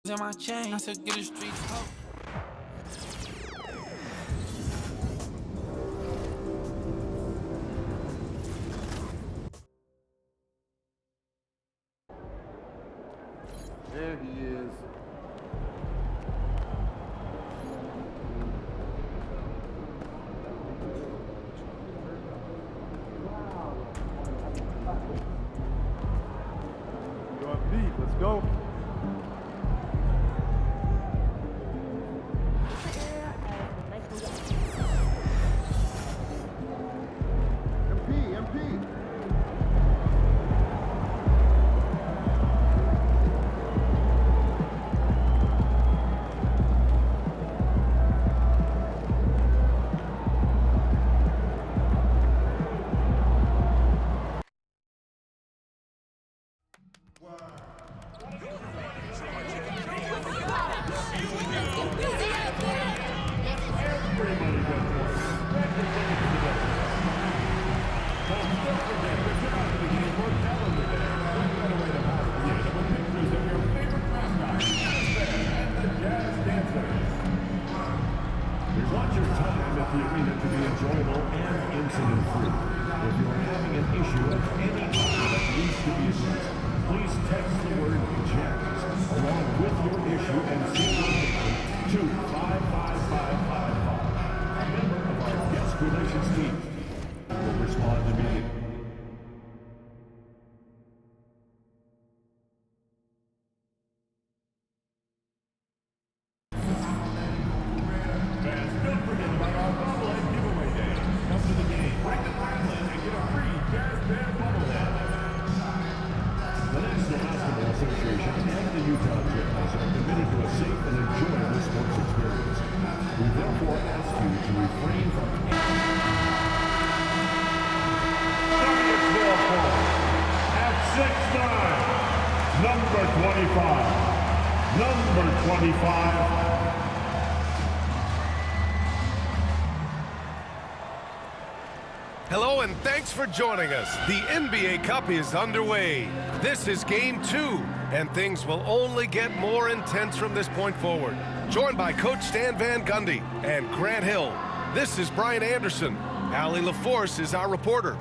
in my chain, I said get a street hope. There he is. You're on beat. Let's go. MP. We want your time at the arena to be enjoyable and incident-free. If you're having an issue of any kind that needs to be addressed, please text the word "jazz" along with your issue and send to 55555. A member of our guest relations team will respond immediately. Number 25. Hello and thanks for joining us. The NBA Cup is underway. This is game 2, and things will only get more intense from this point forward. Joined by Coach Stan Van Gundy and Grant Hill, this is Brian Anderson. Allie LaForce is our reporter.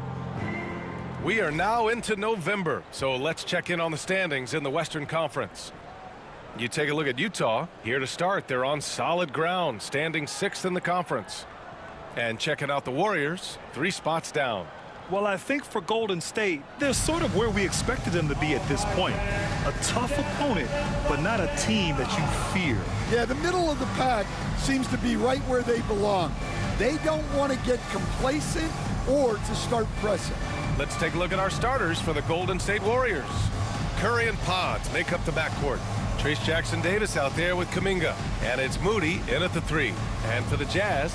We are now into November, so let's check in on the standings in the Western Conference. You take a look at Utah. Here to start, they're on solid ground, standing 6th in the conference. And checking out the Warriors, 3 spots down. Well, I think for Golden State, they're sort of where we expected them to be at this point. A tough opponent, but not a team that you fear. Yeah, the middle of the pack seems to be right where they belong. They don't want to get complacent or to start pressing. Let's take a look at our starters for the Golden State Warriors. Curry and Pods make up the backcourt. Trace Jackson-Davis out there with Kuminga. And it's Moody in at the 3. And for the Jazz,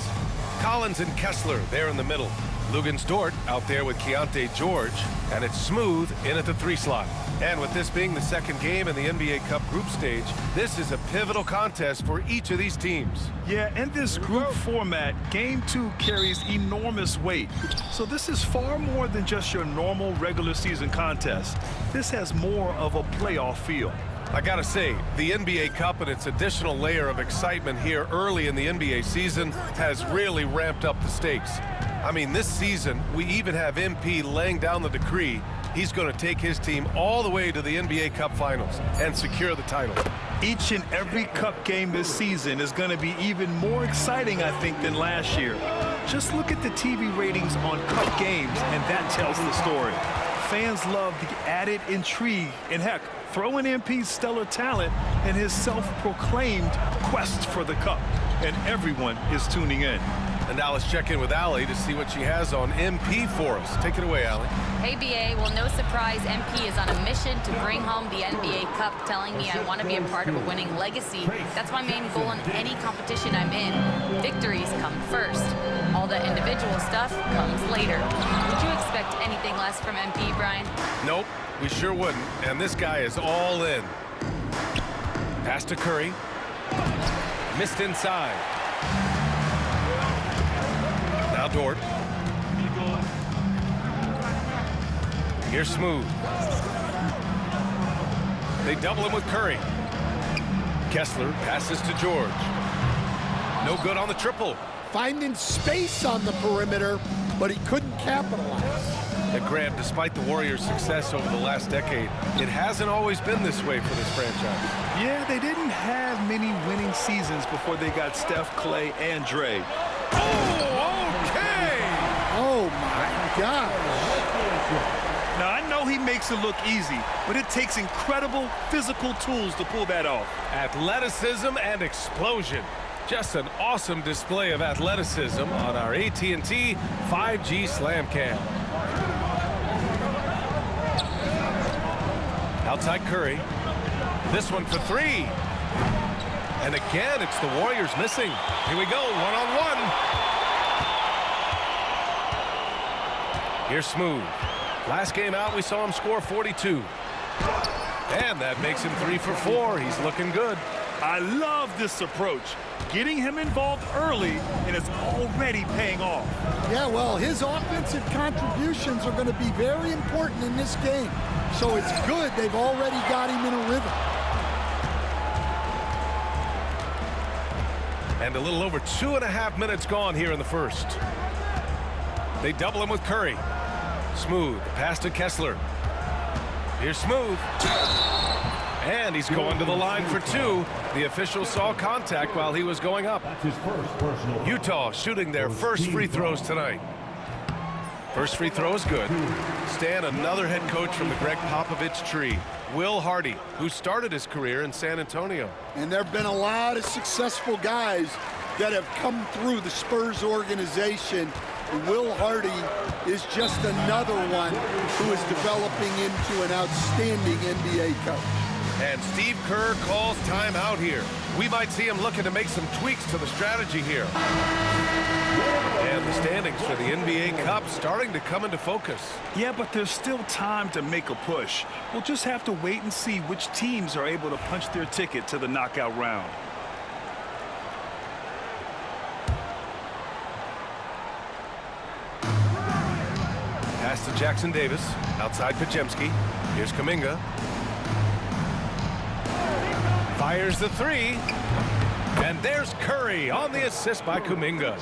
Collins and Kessler there in the middle. Luguentz-Dort out there with Keontae George. And it's Smooth in at the 3 slot. And with this being the second game in the NBA Cup group stage, this is a pivotal contest for each of these teams. Yeah, in this group format, Game 2 carries enormous weight. So this is far more than just your normal regular season contest. This has more of a playoff feel. I gotta say, the NBA Cup and its additional layer of excitement here early in the NBA season has really ramped up the stakes. I mean, this season, we even have MP laying down the decree he's going to take his team all the way to the NBA Cup Finals and secure the title. Each and every Cup game this season is going to be even more exciting, I think, than last year. Just look at the TV ratings on Cup games, and that tells the story. Fans love the added intrigue, and heck, throw in MP's stellar talent and his self-proclaimed quest for the Cup, and everyone is tuning in. And now let's check in with Allie to see what she has on MP for us. Take it away, Allie. Hey, BA. Well, no surprise, MP is on a mission to bring home the NBA Cup, telling me I want to be a part of a winning legacy. That's my main goal in any competition I'm in. Victories come first. All the individual stuff comes later. Would you expect anything less from MP, Brian? Nope, we sure wouldn't. And this guy is all in. Pass to Curry. Missed inside. Now Dort. Here's Smooth. They double him with Curry. Kessler passes to George. No good on the triple. Finding space on the perimeter, but he couldn't capitalize. And Graham, despite the Warriors' success over the last decade, it hasn't always been this way for this franchise. Yeah, they didn't have many winning seasons before they got Steph, Clay, and Dre. Oh, okay! Oh, my God. Now, I know he makes it look easy, but it takes incredible physical tools to pull that off. Athleticism and explosion. Just an awesome display of athleticism on our AT&T 5G Slam Cam. Outside Curry. This one for three. And again, it's the Warriors missing. Here we go, one-on-one. Here's Smooth. Last game out, we saw him score 42. And that makes him 3 for 4. He's looking good. I love this approach. Getting him involved early, and it's already paying off. Yeah, well, his offensive contributions are going to be very important in this game. So it's good they've already got him in a rhythm. And a little over 2.5 minutes gone here in the first. They double him with Curry. Smooth, pass to Kessler. Here's Smooth. And he's going to the line for two. The official saw contact while he was going up. That's his first personal. Utah shooting their first free throws tonight. First free throw is good. Stan, another head coach from the Greg Popovich tree. Will Hardy, who started his career in San Antonio. And there have been a lot of successful guys that have come through the Spurs organization. Will Hardy is just another one who is developing into an outstanding NBA coach. And Steve Kerr calls timeout here. We might see him looking to make some tweaks to the strategy here. And the standings for the NBA Cup starting to come into focus. Yeah, but there's still time to make a push. We'll just have to wait and see which teams are able to punch their ticket to the knockout round. Pass to Jackson Davis. Outside Pajemski. Here's Kuminga. Fires the three. And there's Curry on the assist by Kuminga.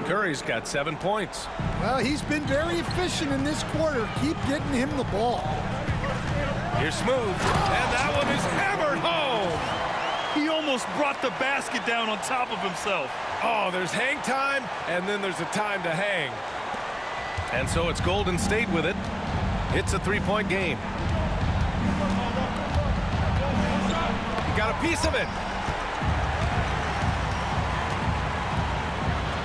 Curry's got 7 points. Well, he's been very efficient in this quarter. Keep getting him the ball. Here's Smooth. And that one is hammered home. He almost brought the basket down on top of himself. Oh, there's hang time, and then there's a time to hang. And so it's Golden State with it. It's a three-point game. He got a piece of it.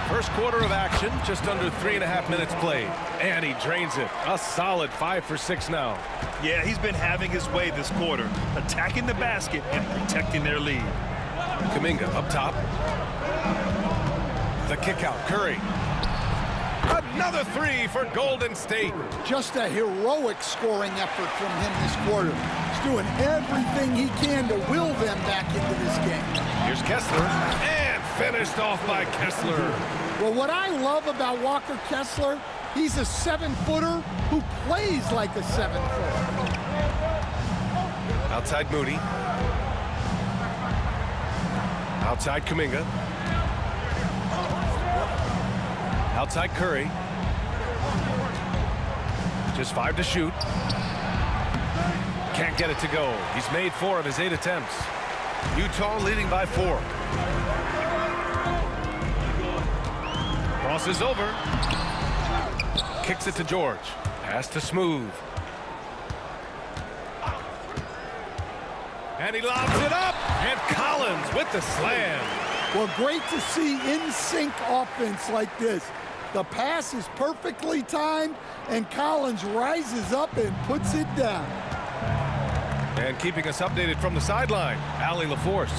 First quarter of action, just under 3.5 minutes played. And he drains it. A solid 5 for 6 now. Yeah, he's been having his way this quarter, attacking the basket and protecting their lead. Kuminga up top. The kick out, Curry. Another three for Golden State. Just a heroic scoring effort from him this quarter. He's doing everything he can to will them back into this game. Here's Kessler, and finished off by Kessler. Well, what I love about Walker Kessler, he's a 7-footer who plays like a 7-footer. Outside Moody. Outside Kuminga. Outside Curry. Just 5 to shoot. Can't get it to go. He's made 4 of his 8 attempts. Utah leading by 4. Crosses over. Kicks it to George. Pass to Smooth. And he lobs it up. And Collins with the slam. Well, great to see in-sync offense like this. The pass is perfectly timed, and Collins rises up and puts it down. And keeping us updated from the sideline, Allie LaForce.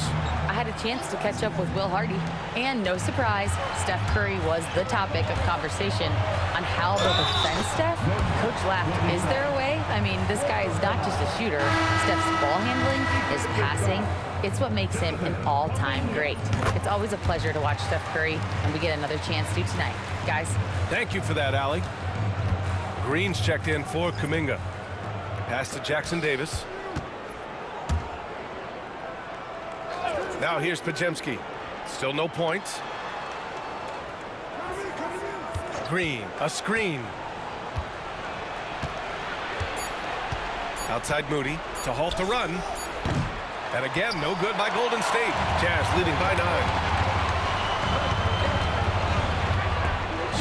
I had a chance to catch up with Will Hardy, and no surprise, Steph Curry was the topic of conversation on how they'll defend Steph. Coach laughed, is there a way? I mean, this guy is not just a shooter. Steph's ball handling, his passing, it's what makes him an all-time great. It's always a pleasure to watch Steph Curry, and we get another chance to tonight. Guys. Thank you for that, Allie. Green's checked in for Kuminga. Pass to Jackson Davis. Now here's Pajemski. Still no points. Green, a screen. Outside Moody to halt the run. And again, no good by Golden State. Jazz leading by 9.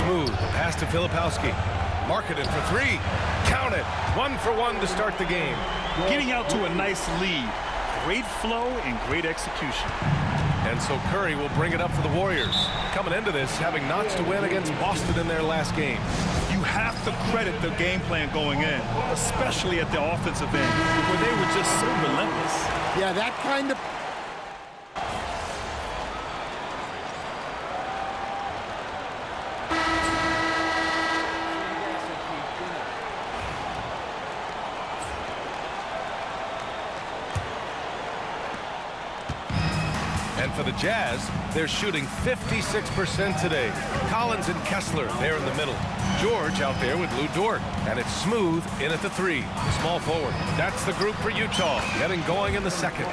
Smooth, pass to Filipowski. Marketed for 3. Count it. 1 for 1 to start the game. Getting out to a nice lead. Great flow and great execution. And so Curry will bring it up for the Warriors. Coming into this, having knots to win against Boston in their last game. You have to credit the game plan going in, especially at the offensive end, where they were just so relentless. Yeah, that kind of... And for the Jazz, they're shooting 56% today. Collins and Kessler there in the middle. George out there with Lou Dort. And it's Smooth in at the 3. Small forward. That's the group for Utah. Getting going in the second.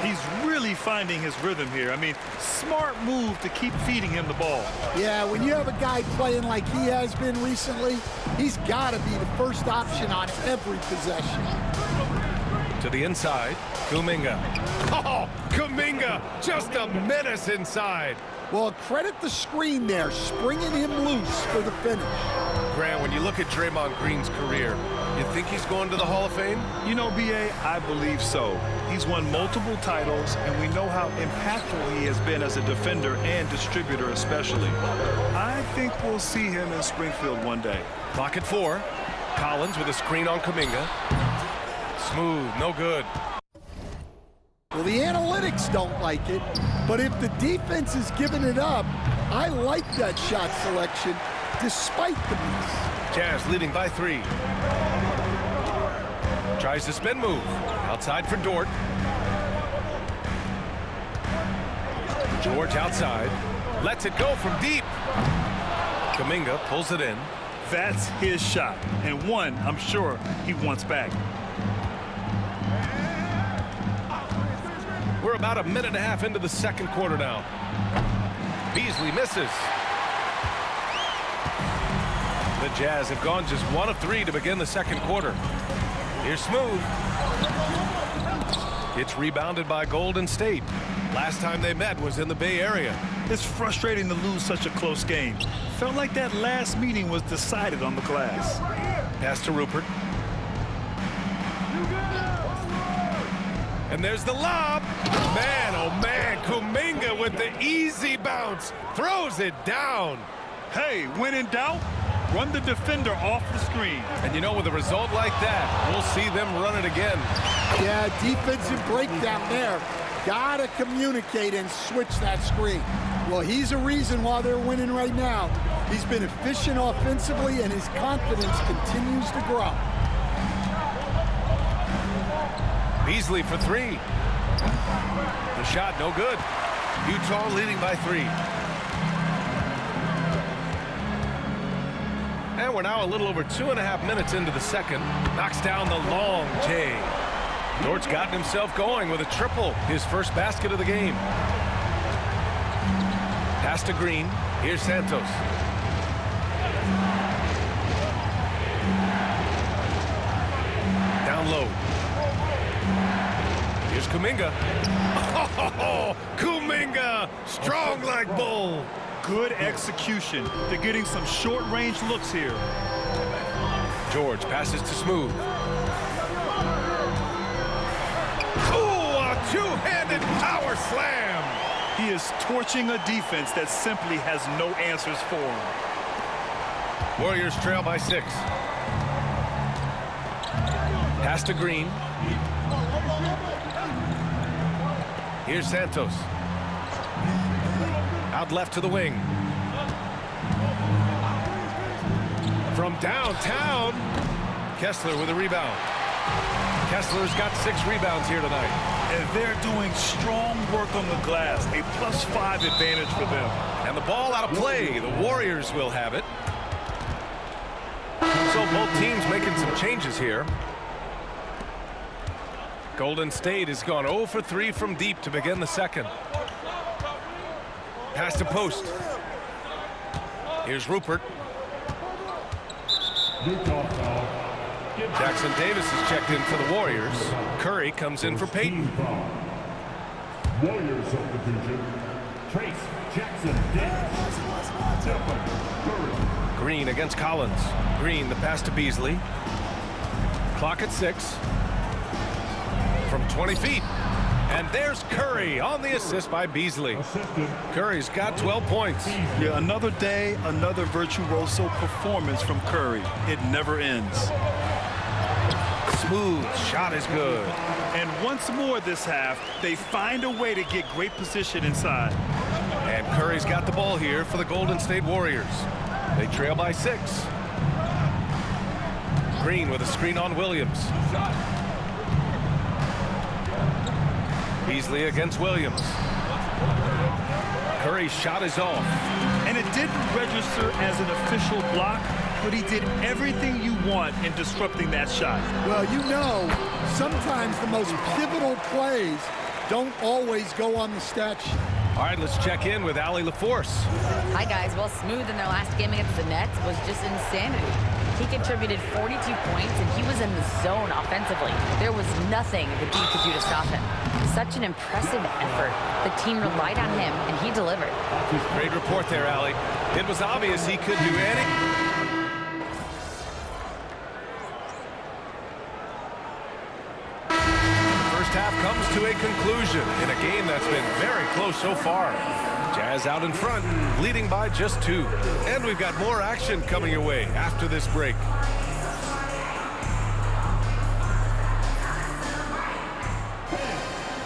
He's really finding his rhythm here. I mean, smart move to keep feeding him the ball. Yeah, when you have a guy playing like he has been recently, he's got to be the first option on every possession. To the inside, Kuminga. Oh, Kuminga, just a menace inside. Well, credit the screen there, springing him loose for the finish. Grant, when you look at Draymond Green's career, you think he's going to the Hall of Fame? You know, B.A., I believe so. He's won multiple titles, and we know how impactful he has been as a defender and distributor especially. I think we'll see him in Springfield one day. Clock at 4. Collins with a screen on Kuminga. Smooth, no good. Well, the analytics don't like it, but if the defense is giving it up, I like that shot selection despite the miss. Jazz leading by 3. Tries the spin move. Outside for Dort. George outside. Lets it go from deep. Kuminga pulls it in. That's his shot, and one I'm sure he wants back. We're about a minute and a half into the second quarter now. Beasley misses. The Jazz have gone just 1 of 3 to begin the second quarter. Here's Smooth. It's rebounded by Golden State. Last time they met was in the Bay Area. It's frustrating to lose such a close game. Felt like that last meeting was decided on the glass. Pass to Rupert. And there's the lob. Man, oh man, Kuminga with the easy bounce. Throws it down. Hey, when in doubt, run the defender off the screen. And you know, with a result like that, we'll see them run it again. Yeah, defensive breakdown there. Gotta communicate and switch that screen. Well, he's a reason why they're winning right now. He's been efficient offensively, and his confidence continues to grow. Beasley for 3. The shot no good. Utah leading by 3. And we're now a little over 2.5 minutes into the second. Knocks down the long J. Dort's gotten himself going with a triple, his first basket of the game. Pass to Green. Here's Santos. Down low. Here's Kuminga. Oh, Kuminga, strong like bull. Good execution. They're getting some short-range looks here. George passes to Smooth. Ooh, a two-handed power slam. He is torching a defense that simply has no answers for him. Warriors trail by 6. Pass to Green. Here's Santos. Out left to the wing. From downtown, Kessler with a rebound. Kessler's got 6 rebounds here tonight. And they're doing strong work on the glass, a +5 advantage for them. And the ball out of play. The Warriors will have it. So both teams making some changes here. Golden State has gone 0 for 3 from deep to begin the second. Pass to post. Here's Rupert. Jackson Davis is checked in for the Warriors. Curry comes in for Peyton. Warriors substitution. Trace Jackson Davis. Stephen Curry. Green against Collins. Green, the pass to Beasley. Clock at 6. From 20 feet. And there's Curry on the assist by Beasley. Curry's got 12 points. Yeah, another day, another virtuoso performance from Curry. It never ends. Smooth shot is good. And once more this half, they find a way to get great position inside. And Curry's got the ball here for the Golden State Warriors. They trail by 6. Green with a screen on Williams. Beasley against Williams. Curry's shot is off. And it didn't register as an official block, but he did everything you want in disrupting that shot. Well, you know, sometimes the most pivotal plays don't always go on the stat sheet. All right, let's check in with Allie LaForce. Hi, guys. Well, Smooth in their last game against the Nets was just insanity. He contributed 42 points, and he was in the zone offensively. There was nothing the team could do to stop him. Such an impressive effort. The team relied on him, and he delivered. Great report there, Allie. It was obvious he could do anything. First half comes to a conclusion in a game that's been very close so far. Jazz out in front, leading by just 2. And we've got more action coming your way after this break.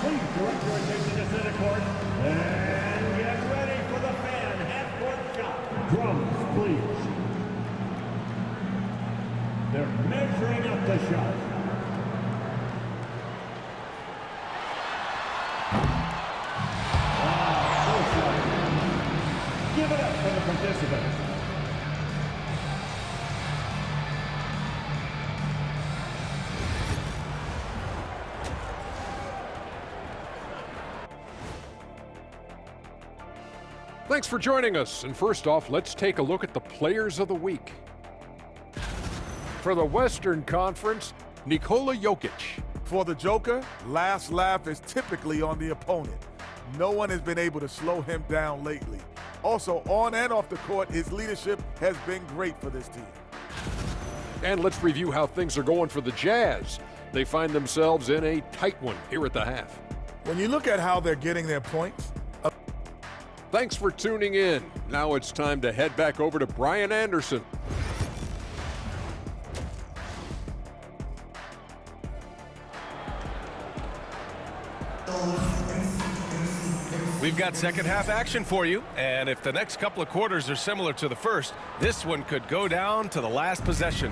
Please direct your attention to center court and get ready for the fan half-court shot. Drums, please. They're measuring up the shot. Give it up for the participants. Thanks for joining us. And first off, let's take a look at the players of the week. For the Western Conference, Nikola Jokic. For the Joker, last laugh is typically on the opponent. No one has been able to slow him down lately. Also, on and off the court, his leadership has been great for this team. And let's review how things are going for the Jazz. They find themselves in a tight one here at the half. When you look at how they're getting their points, Thanks for tuning in. Now it's time to head back over to Brian Anderson. We've got second half action for you, and if the next couple of quarters are similar to the first, this one could go down to the last possession.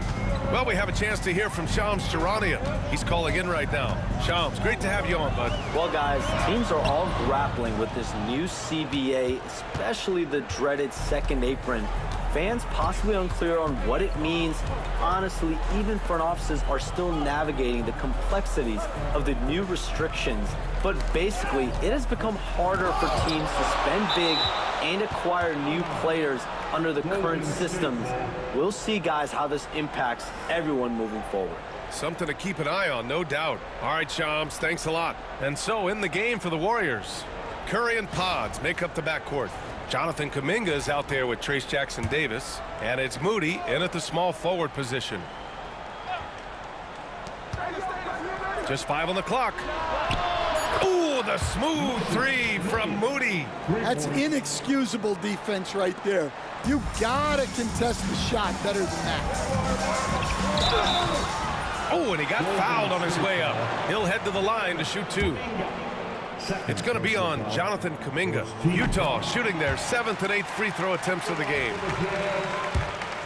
Well, we have a chance to hear from Shams Charania. He's calling in right now. Shams, great to have you on, bud. Well, guys, teams are all grappling with this new CBA, especially the dreaded second apron. Fans possibly unclear on what it means. Honestly, even front offices are still navigating the complexities of the new restrictions. But basically, it has become harder for teams to spend big and acquire new players under the current systems. We'll see, guys, how this impacts everyone moving forward. Something to keep an eye on, no doubt. All right, Shams, thanks a lot. And so, in the game for the Warriors, Curry and Pods make up the backcourt. Jonathan Kuminga is out there with Trace Jackson Davis, and it's Moody in at the small forward position. Just 5 on the clock. Ooh, the smooth 3 from Moody. That's inexcusable defense right there. You gotta contest the shot better than that. Oh, and he got fouled on his way up. He'll head to the line to shoot 2. It's going to be on Jonathan Kuminga. Utah shooting their 7th and 8th free throw attempts of the game.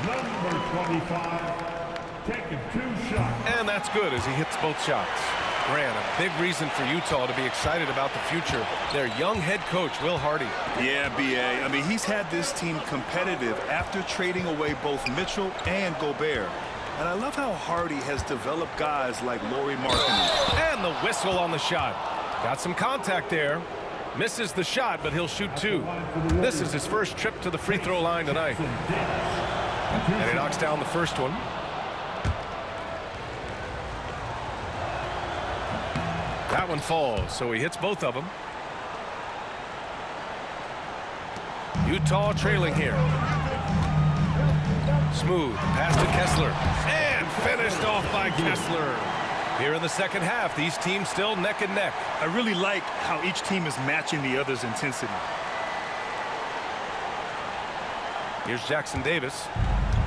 Number 25, taking 2 shots. And that's good as he hits both shots. Grant, a big reason for Utah to be excited about the future. Their young head coach, Will Hardy. Yeah, B.A. I mean, he's had this team competitive after trading away both Mitchell and Gobert. And I love how Hardy has developed guys like Lauri Markkanen. And the whistle on the shot. Got some contact there. Misses the shot, but he'll shoot 2. This is his first trip to the free throw line tonight. And he knocks down the first one. That one falls, so he hits both of them. Utah trailing here. Smooth pass to Kessler. And finished off by Kessler. Here in the second half, these teams still neck and neck. I really like how each team is matching the other's intensity. Here's Jackson Davis.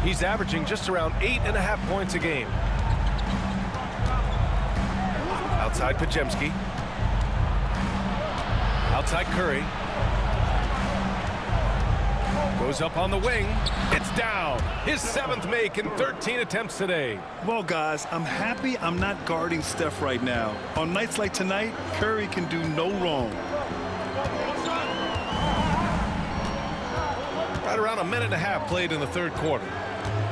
He's averaging just around 8.5 points a game. Outside Podziemski. Outside Curry. Goes up on the wing. It's down. His 7th make in 13 attempts today. Well, guys, I'm happy I'm not guarding Steph right now. On nights like tonight, Curry can do no wrong. Right around 1.5 minutes played in the third quarter.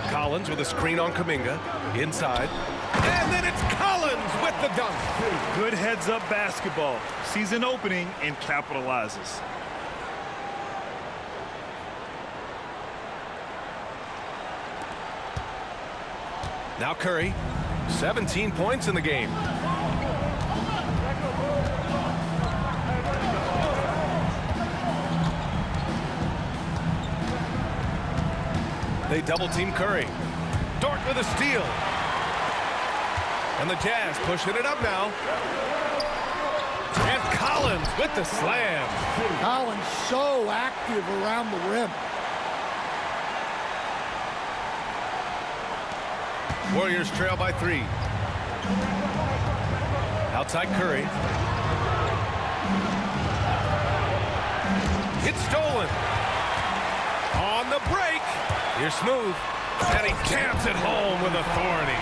Collins with a screen on Kuminga. Inside. And then it's Collins with the dunk. Good heads-up basketball. Sees an opening and capitalizes. Now Curry, 17 points in the game. They double-team Curry. Dort with a steal. And the Jazz pushing it up now. And Collins with the slam. Collins so active around the rim. Warriors trail by 3. Outside Curry. It's stolen. On the break. Here's Smooth. And he jams it home with authority.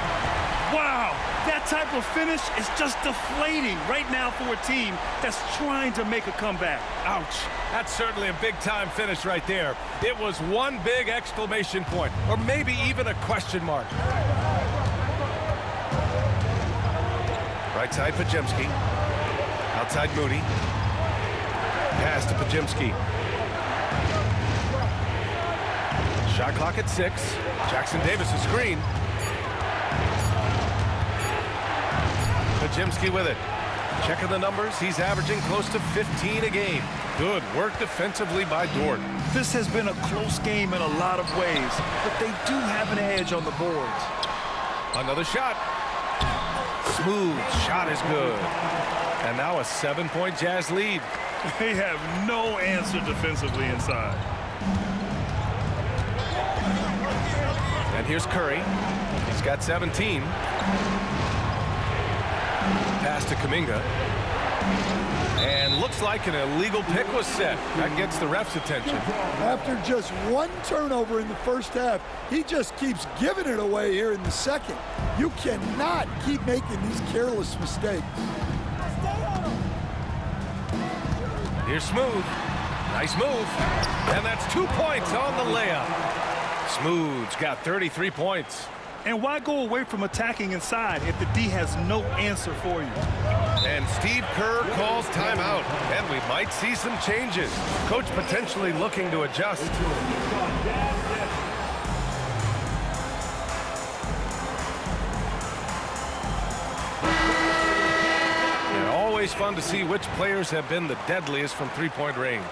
Wow, that type of finish is just deflating right now for a team that's trying to make a comeback. Ouch. That's certainly a big-time finish right there. It was one big exclamation point, or maybe even a question mark. Right side, Podziemski. Outside, Moody. Pass to Podziemski. Shot clock at 6. Jackson Davis a screen. Podziemski with it. Checking the numbers, he's averaging close to 15 a game. Good work defensively by Dort. This has been a close game in a lot of ways, but they do have an edge on the boards. Another shot. Smooth shot is good. And now a 7-point Jazz lead. They have no answer defensively inside. And here's Curry. He's got 17. Pass to Kuminga. And looks like an illegal pick was set. That gets the ref's attention. After just one turnover in the first half, he just keeps giving it away here in the second. You cannot keep making these careless mistakes. Here's Smooth. Nice move. And that's 2 points on the layup. Smooth's got 33 points. And why go away from attacking inside if the D has no answer for you? And Steve Kerr calls timeout. And we might see some changes. Coach potentially looking to adjust. And always fun to see which players have been the deadliest from three-point range.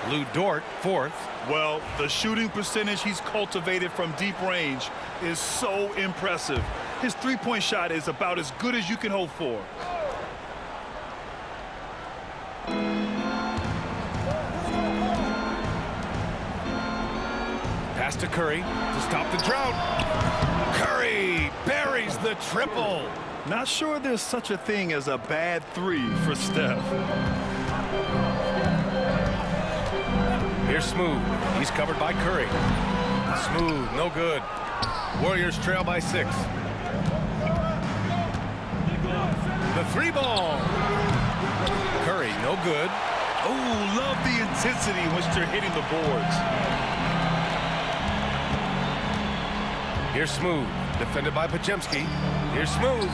Lou Dort, 4th. Well, the shooting percentage he's cultivated from deep range is so impressive. His three-point shot is about as good as you can hope for. Pass to Curry to stop the drought. Curry buries the triple. Not sure there's such a thing as a bad 3 for Steph. Here's Smooth. He's covered by Curry. Smooth, no good. Warriors trail by 6. The 3-ball. Curry, no good. Oh, love the intensity in which they're hitting the boards. Here's Smooth. Defended by Pajemski. Here's Smooth.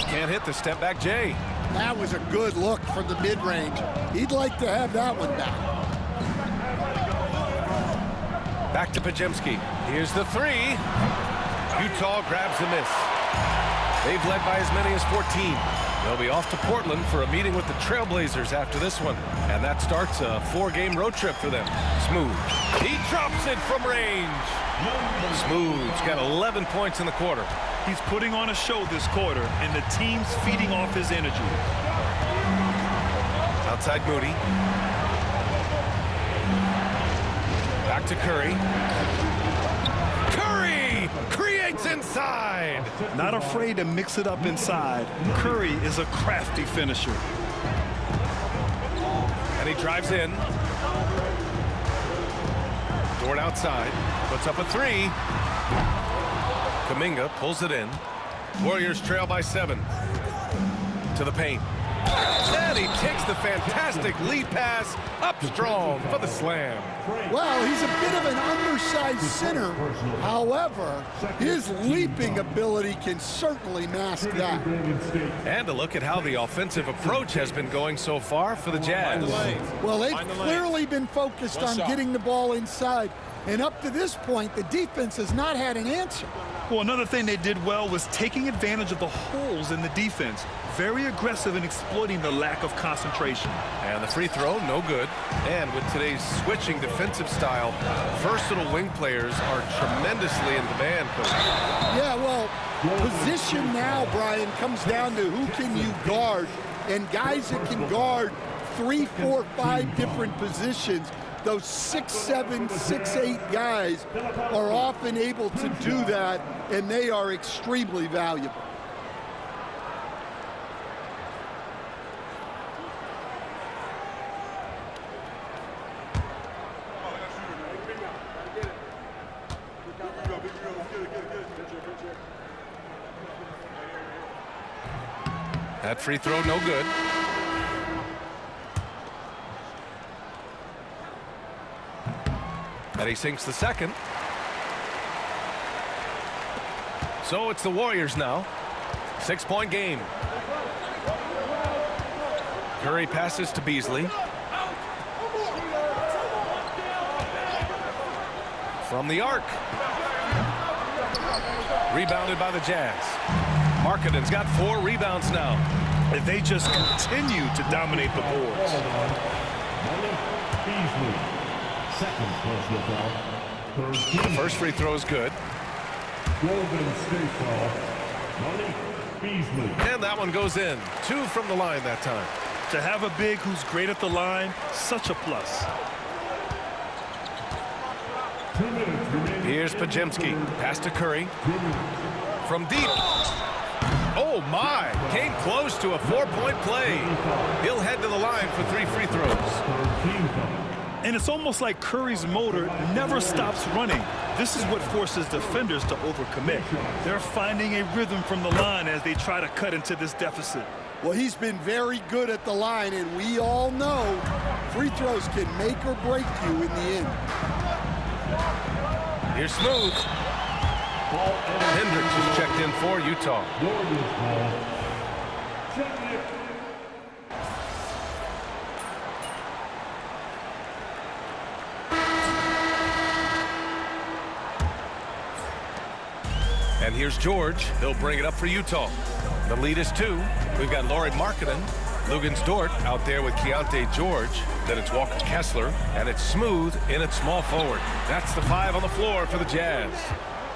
Can't hit the step back Jay. That was a good look from the mid-range. He'd like to have that one back. Back to Pajemski. Here's the three. Utah grabs the miss. They've led by as many as 14. They'll be off to Portland for a meeting with the Trailblazers after this one. And that starts a 4-game road trip for them. Smooth. He drops it from range. Smooth's got 11 points in the quarter. He's putting on a show this quarter, and the team's feeding off his energy. Outside Moody. Back to Curry. Curry creates inside. Not afraid to mix it up inside. Curry is a crafty finisher. And he drives in. Dort outside. Puts up a three. Kuminga pulls it in. Warriors trail by 7. To the paint. And he takes the fantastic lead pass up strong for the slam. Well, he's a bit of an undersized center. However, his leaping ability can certainly mask that. And a look at how the offensive approach has been going so far for the Jazz. Well, they've clearly been focused on getting the ball inside. And up to this point, the defense has not had an answer. Well, another thing they did well was taking advantage of the holes in the defense. Very aggressive in exploiting the lack of concentration. And the free throw, no good. And with today's switching defensive style, versatile wing players are tremendously in demand, Coach. Yeah, well, position now, Brian, comes down to who can you guard. And guys that can guard 3, 4, 5 different positions, those 6'7", 6'8" guys are often able to do that, and they are extremely valuable. That free throw, no good. And he sinks the second. So it's the Warriors now. 6-point game. Curry passes to Beasley. From the arc. Rebounded by the Jazz. Markkanen's got 4 rebounds now. And they just continue to dominate the boards. Second personal foul. The first free throw is good. Golden State foul. Money Beasley. And that one goes in. 2 from the line that time. To have a big who's great at the line, such a plus. 2 minutes remaining. Here's Pajemski. Pass to Curry. From deep. Oh, my. Came close to a 4-point play. He'll head to the line for 3 free throws. And it's almost like Curry's motor never stops running. This is what forces defenders to overcommit. They're finding a rhythm from the line as they try to cut into this deficit. Well, he's been very good at the line, and we all know free throws can make or break you in the end. Here's Smooth. Hendricks is checked in for Utah. And here's George. He'll bring it up for Utah. The lead is 2. We've got Lauri Markkanen, Luguentz Dort out there with Keontae George. Then it's Walker Kessler, and it's Smooth in at small forward. That's the 5 on the floor for the Jazz.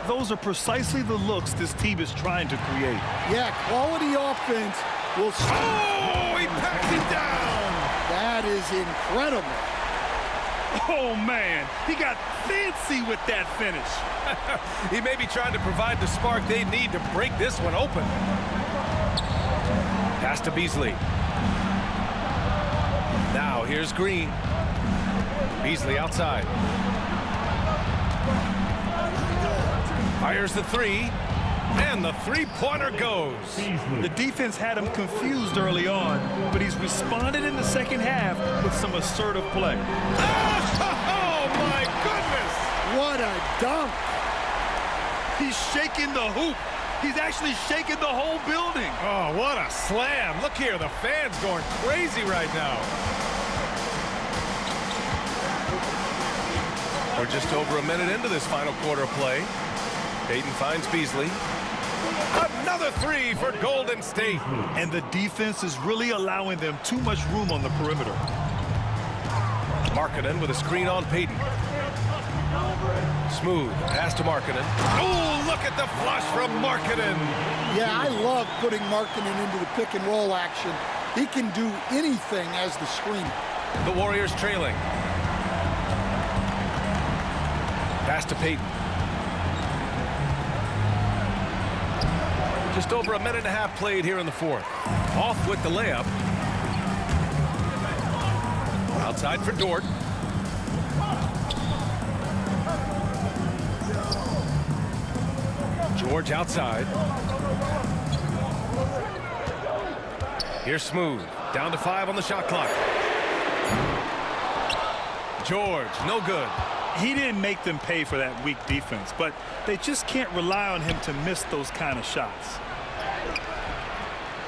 Those are precisely the looks this team is trying to create. Yeah, quality offense will... Oh, he packs it down! That is incredible. Oh, man, he got fancy with that finish. He may be trying to provide the spark they need to break this one open. Pass to Beasley. Now here's Green. Beasley outside. Fires the 3. And the 3-pointer goes. The defense had him confused early on, but he's responded in the second half with some assertive play. Oh, my goodness! What a dunk. He's shaking the hoop. He's actually shaking the whole building. Oh, what a slam. Look here, the fans going crazy right now. We're just over a minute into this final quarter of play. Payton finds Beasley. Another three for Golden State. And the defense is really allowing them too much room on the perimeter. Markkanen with a screen on Payton. Smooth pass to Markkanen. Oh, look at the flush from Markkanen. Yeah, I love putting Markkanen into the pick and roll action. He can do anything as the screener. The Warriors trailing. Pass to Payton. Just over a minute and a half played here in the fourth. Off with the layup. Outside for Dort. George outside. Here's Smooth. Down to 5 on the shot clock. George, no good. He didn't make them pay for that weak defense, but they just can't rely on him to miss those kind of shots.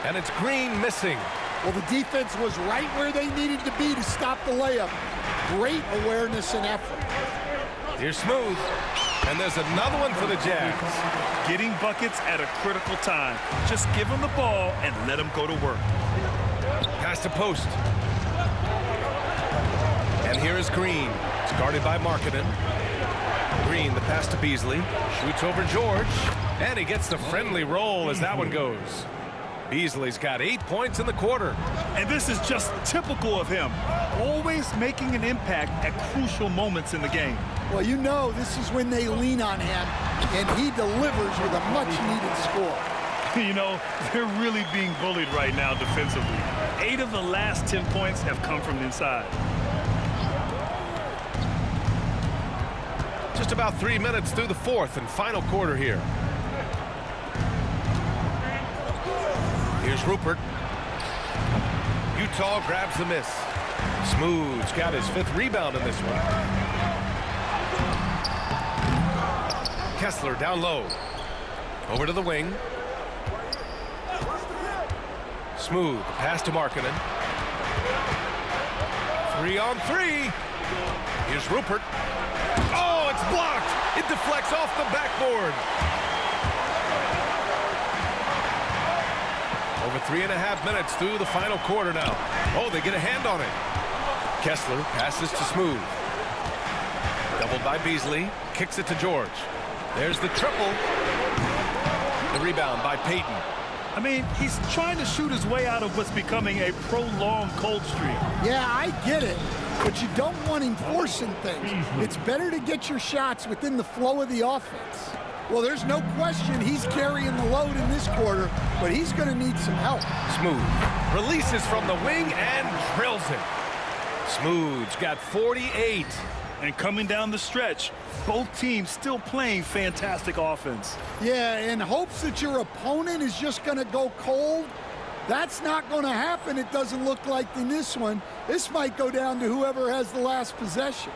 And it's Green missing. Well, the defense was right where they needed to be to stop the layup. Great awareness and effort. Here's Smooth. And there's another one for the Jazz. Getting buckets at a critical time. Just give him the ball and let him go to work. Pass to post. And here is Green. It's guarded by Markkanen. Green, the pass to Beasley. Shoots over George. And he gets the friendly roll as that one goes. Beasley's got 8 points in the quarter. And this is just typical of him. Always making an impact at crucial moments in the game. Well, you know this is when they lean on him, and he delivers with a much-needed score. You know, they're really being bullied right now defensively. 8 of the last 10 points have come from inside. Just about 3 minutes through the fourth and final quarter here. Here's Rupert. Utah grabs the miss. Smooth's got his 5th rebound in this one. Kessler down low. Over to the wing. Smooth pass to Markkanen. 3 on 3. Here's Rupert. Oh, it's blocked. It deflects off the backboard. Over 3.5 minutes through the final quarter now. Oh, they get a hand on it. Kessler passes to Smooth. Doubled by Beasley. Kicks it to George. There's the triple. The rebound by Payton. I mean, he's trying to shoot his way out of what's becoming a prolonged cold streak. Yeah, I get it, but you don't want him forcing things. It's better to get your shots within the flow of the offense. Well, there's no question he's carrying the load in this quarter, but he's going to need some help. Smooth releases from the wing and drills it. Smooth's got 48. And coming down the stretch, both teams still playing fantastic offense. Yeah, in hopes that your opponent is just going to go cold. That's not going to happen, it doesn't look like in this one. This might go down to whoever has the last possession.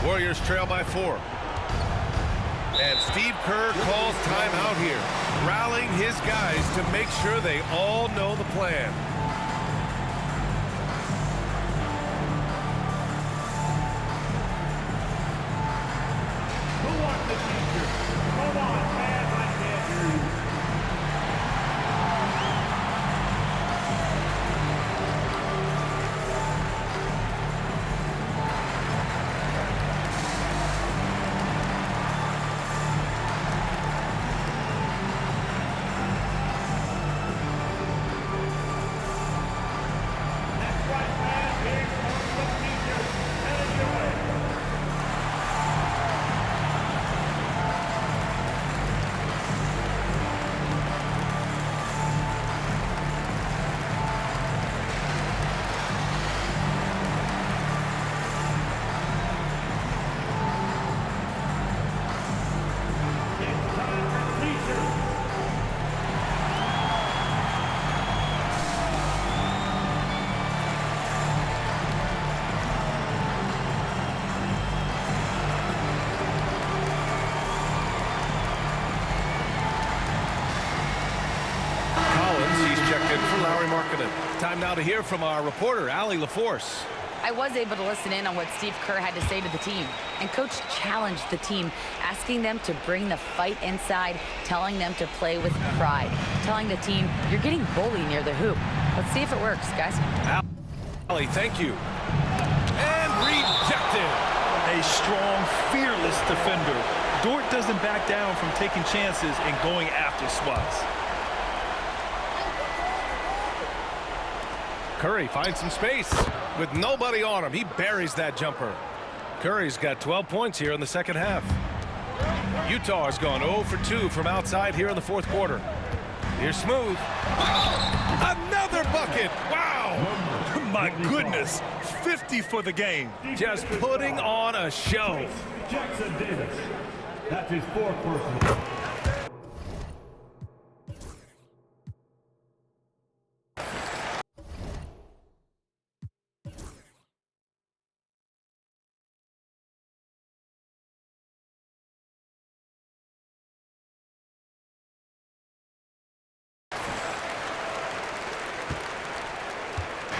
Warriors trail by 4. And Steve Kerr calls timeout here, rallying his guys to make sure they all know the plan. Time now to hear from our reporter, Allie LaForce. I was able to listen in on what Steve Kerr had to say to the team. And Coach challenged the team, asking them to bring the fight inside, telling them to play with pride, telling the team, you're getting bullied near the hoop. Let's see if it works, guys. Allie, thank you. And rejected. A strong, fearless defender. Dort doesn't back down from taking chances and going after swats. Curry finds some space. With nobody on him, he buries that jumper. Curry's got 12 points here in the second half. Utah has gone 0 for 2 from outside here in the fourth quarter. Here's Smooth. Another bucket. Wow. My goodness. 50 for the game. Just putting on a show. Jackson Davis. That's his fourth personal.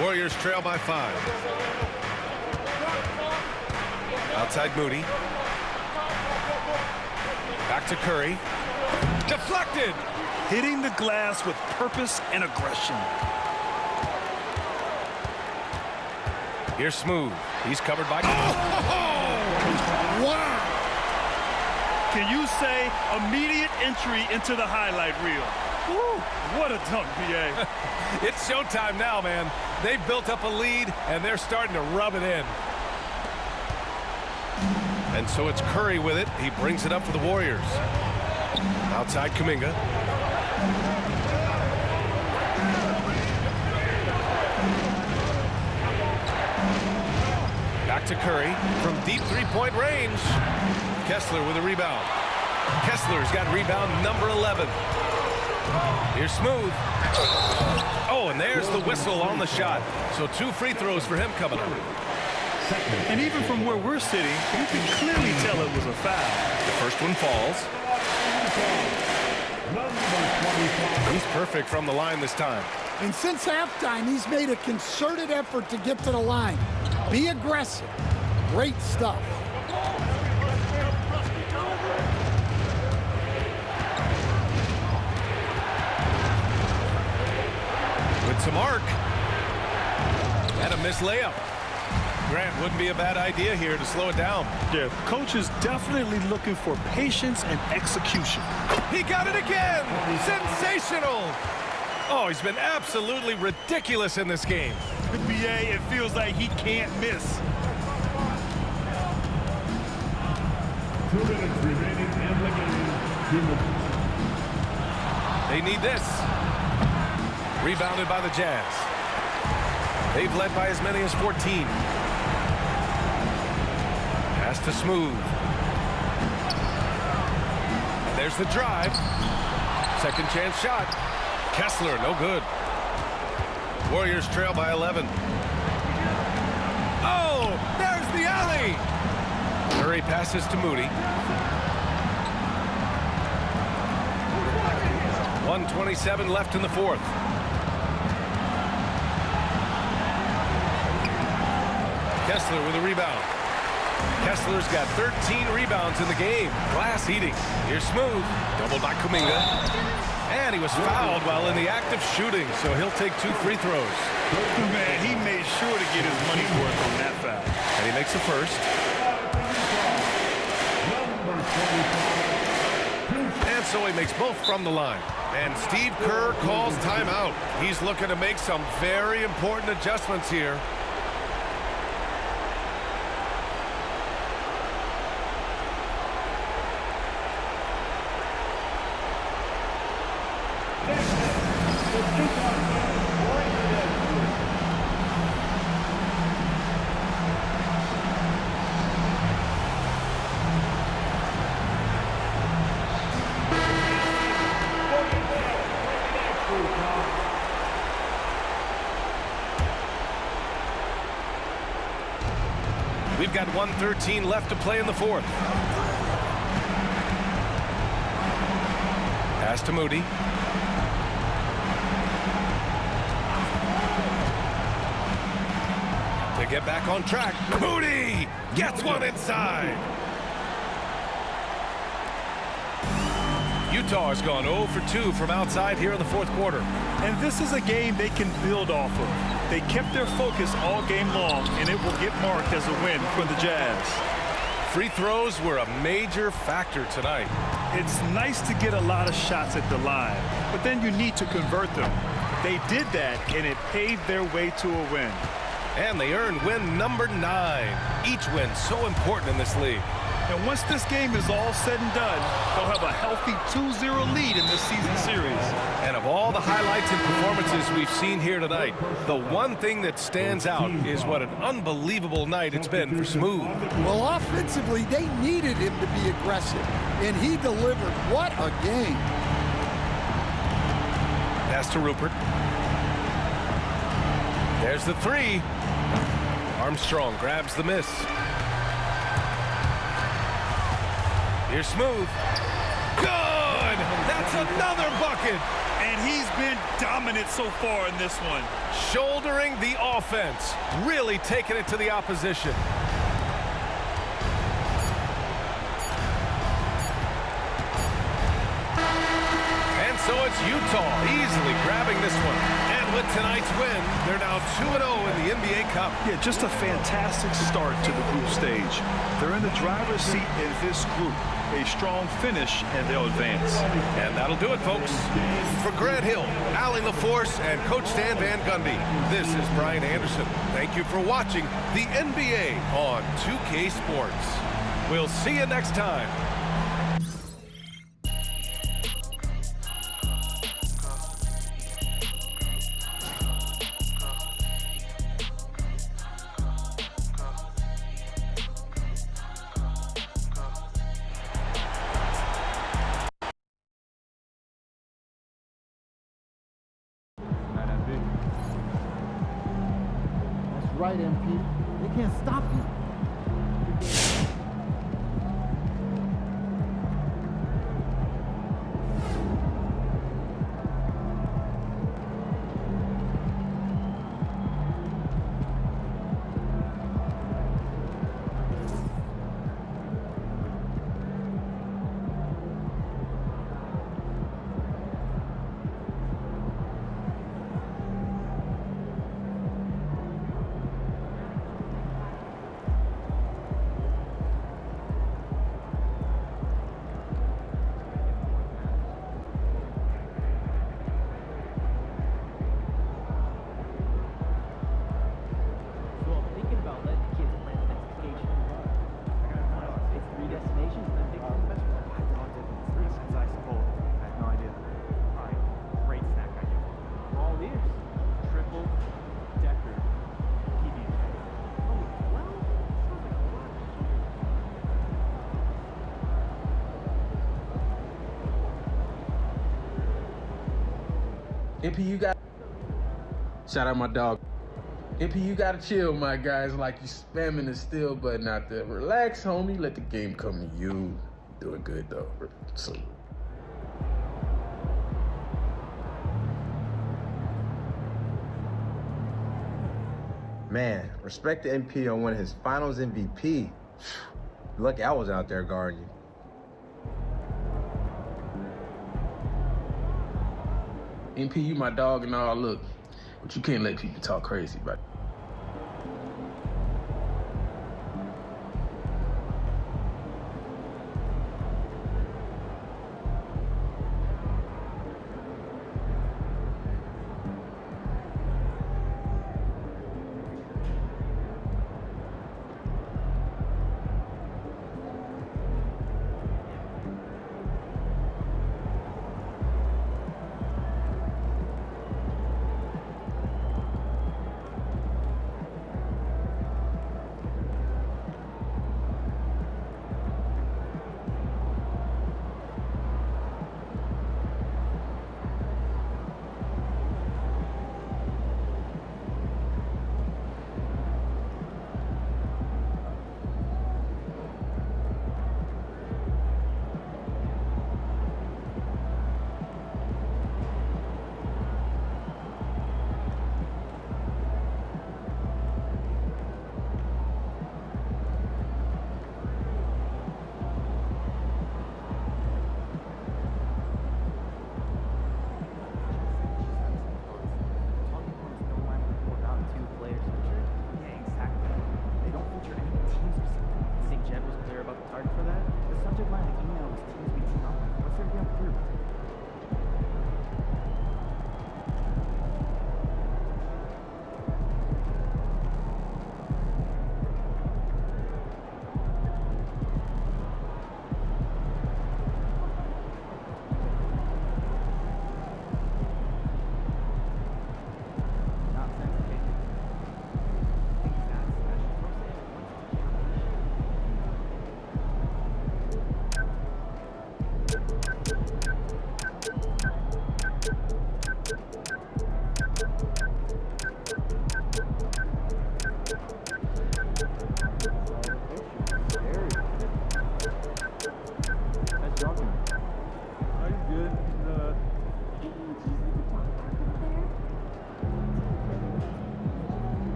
Warriors trail by 5. Outside Moody. Back to Curry. Deflected. Hitting the glass with purpose and aggression. Here's Smooth. He's covered by... Wow! Can you say immediate entry into the highlight reel? Woo, what a dunk, B.A. It's showtime now, man. They've built up a lead, and they're starting to rub it in. And so it's Curry with it. He brings it up for the Warriors. Outside Kuminga. Back to Curry from deep three-point range. Kessler with a rebound. Kessler's got rebound number 11. Here's Smooth. Oh, and there's the whistle on the shot. So 2 free throws for him coming up. And even from where we're sitting, you can clearly tell it was a foul. The first one falls. He's perfect from the line this time. And since halftime, he's made a concerted effort to get to the line. Be aggressive. Great stuff. With some arc. And a missed layup. Grant, wouldn't be a bad idea here to slow it down. Yeah, coach is definitely looking for patience and execution. He got it again! Sensational! Oh, he's been absolutely ridiculous in this game. The BA, it feels like he can't miss. 2 minutes remaining in the game. 2 minutes. They need this. Rebounded by the Jazz. They've led by as many as 14. Pass to Smooth. And there's the drive. Second chance shot. Kessler, no good. Warriors trail by 11. Oh, there's the alley. Curry passes to Moody. 1:27 left in the fourth. Kessler with a rebound. Kessler's got 13 rebounds in the game. Glass eating. Here's Smooth. Doubled by Kuminga. And he was fouled while in the act of shooting, so he'll take 2 free throws. Man, he made sure to get his money's worth on that foul. And he makes the first. And so he makes both from the line. And Steve Kerr calls timeout. He's looking to make some very important adjustments here. We've got 1:13 left to play in the fourth. Pass to Moody. to get back on track. Moody gets one inside. Utah has gone 0 for 2 from outside here in the fourth quarter. And this is a game they can build off of. They kept their focus all game long, and it will get marked as a win for the Jazz. Free throws were a major factor tonight. It's nice to get a lot of shots at the line, but then you need to convert them. They did that, and it paved their way to a win. And they earned win number 9. Each win so important in this league. And once this game is all said and done, they'll have a healthy 2-0 lead in this season series. And of all the highlights and performances we've seen here tonight, the one thing that stands out is what an unbelievable night it's been for Smooth. Well, offensively, they needed him to be aggressive, and he delivered. What a game. Pass to Rupert. There's the 3. Armstrong grabs the miss. Here's Smooth. Good! That's another bucket! And he's been dominant so far in this one. Shouldering the offense. Really taking it to the opposition. And so it's Utah easily grabbing this one. And with tonight's win, they're now 2-0 in the NBA Cup. Yeah, just a fantastic start to the group stage. They're in the driver's seat in this group. A strong finish, and they'll advance. And that'll do it, folks. For Grant Hill, Allie LaForce, and Coach Stan Van Gundy, this is Brian Anderson. Thank you for watching the NBA on 2K Sports. We'll see you next time. Right, MP. They can't stop you. MP, you got... Shout out my dog. MP, you gotta chill, my guys. Like you spamming the still button out there. Relax, homie. Let the game come to you. Doing good, though. Salute. Man, respect to MP on winning his finals MVP. Lucky I was out there guarding you. MP, you my dog and all. Look, but you can't let people talk crazy about it.